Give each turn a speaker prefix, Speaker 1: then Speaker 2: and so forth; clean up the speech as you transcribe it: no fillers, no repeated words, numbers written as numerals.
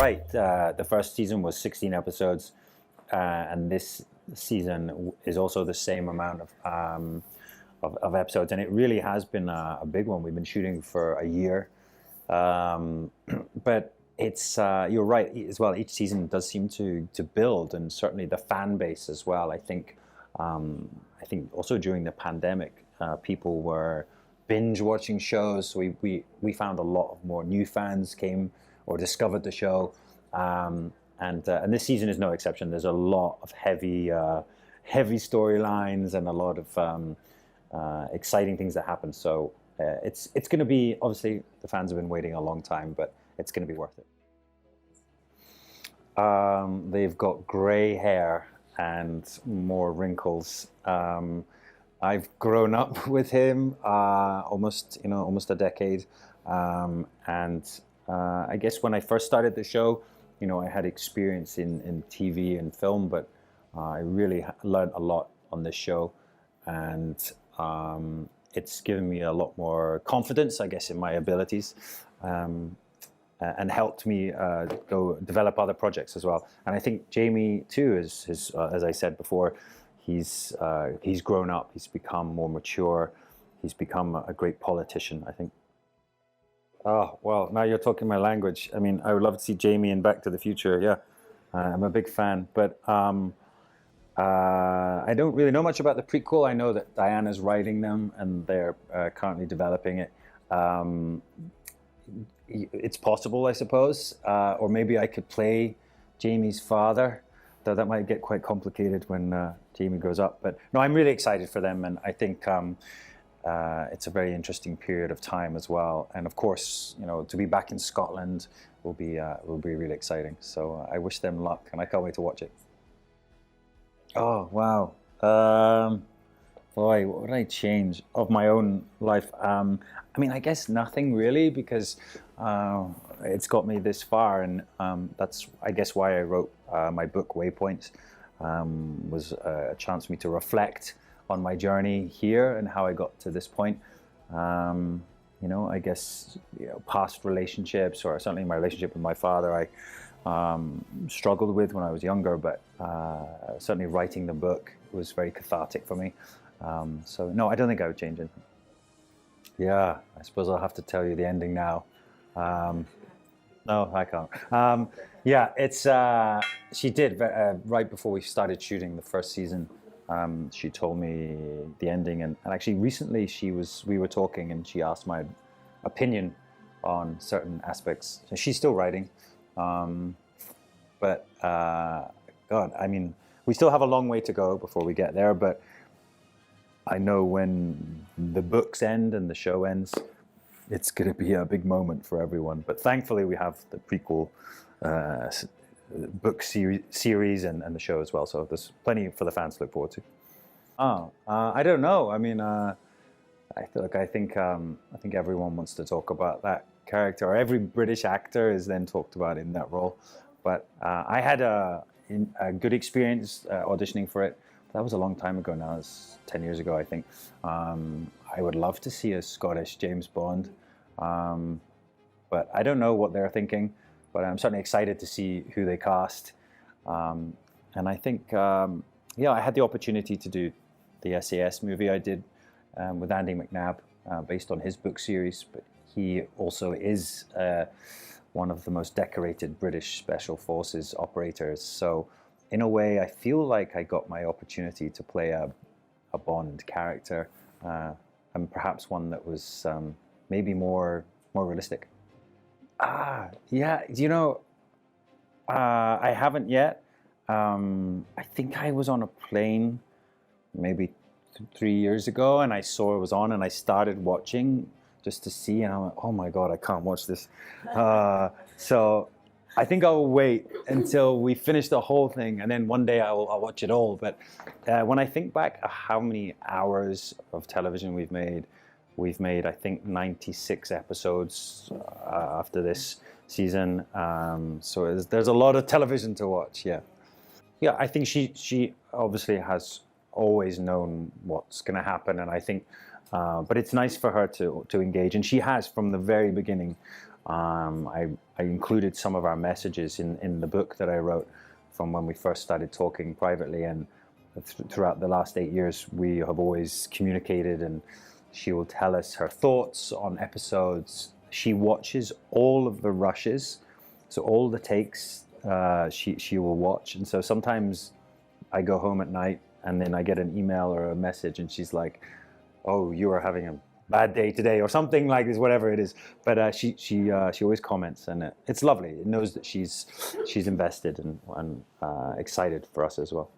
Speaker 1: right. The first season was 16 episodes, and this season is also the same amount of episodes, and it really has been a big one. We've been shooting for a year, but it's you're right as well. Each season does seem to build, and certainly the fan base as well. I think also during the pandemic, people were binge watching shows. So we found a lot of more new fans came or discovered the show, and this season is no exception. There's a lot of heavy storylines and a lot of exciting things that happen. So it's going to be, obviously the fans have been waiting a long time, but it's going to be worth it. They've got grey hair and more wrinkles. I've grown up with him almost a decade, and I guess when I first started the show, I had experience in TV and film, but I really learned a lot on this show, and it's given me a lot more confidence, I guess, in my abilities, and helped me go develop other projects as well. And I think Jamie too is as I said before, he's grown up, he's become more mature, he's become a great politician, I think. Oh, well, now you're talking my language. I mean, I would love to see Jamie in Back to the Future, yeah. I'm a big fan, but I don't really know much about the prequel. I know that Diana's writing them and they're currently developing it. It's possible, I suppose, or maybe I could play Jamie's father, though that might get quite complicated when Jamie grows up. But no, I'm really excited for them, and I think it's a very interesting period of time as well. And of course, to be back in Scotland will be really exciting. So I wish them luck, and I can't wait to watch it. Oh wow! Boy, what would I change of my own life? I mean, I guess nothing really, because it's got me this far, and that's, I guess, why I wrote my book Waypoints. Was a chance for me to reflect on my journey here and how I got to this point. I guess past relationships, or certainly my relationship with my father, I struggled with when I was younger, but certainly writing the book was very cathartic for me. So no, I don't think I would change anything. Yeah, I suppose I'll have to tell you the ending now. No, I can't. Yeah, it's she did right before we started shooting the first season. She told me the ending, and actually recently we were talking, and she asked my opinion on certain aspects. So she's still writing, but God, I mean, we still have a long way to go before we get there. But I know when the books end and the show ends, it's going to be a big moment for everyone. But thankfully, we have the prequel book series and the show as well. So there's plenty for the fans to look forward to. I don't know. I mean, I think everyone wants to talk about that character. Or every British actor is then talked about in that role. But I had a good experience auditioning for it. That was a long time ago now. It's 10 years ago, I think. I would love to see a Scottish James Bond. But I don't know what they're thinking. But I'm certainly excited to see who they cast. And I think, I had the opportunity to do the SAS movie I did with Andy McNab, based on his book series. But he also is one of the most decorated British Special Forces operators. So in a way, I feel like I got my opportunity to play a Bond character, and perhaps one that was maybe more realistic. Yeah, I haven't yet. I think I was on a plane maybe 3 years ago, and I saw it was on, and I started watching just to see, and I'm like, oh my God, I can't watch this. So I think I'll wait until we finish the whole thing, and then one day I'll watch it all. But when I think back how many hours of television we've made, I think 96 episodes after this season. So there's a lot of television to watch. Yeah. I think she obviously has always known what's going to happen, and I think, but it's nice for her to engage, and she has from the very beginning. I included some of our messages in the book that I wrote from when we first started talking privately, and throughout the last 8 years we have always communicated, and she will tell us her thoughts on episodes. She watches all of the rushes, so all the takes she will watch. And so sometimes I go home at night and then I get an email or a message and she's like, oh, you are having a bad day today, or something like this, whatever it is. But she always comments, and it's lovely. It knows that she's invested and excited for us as well.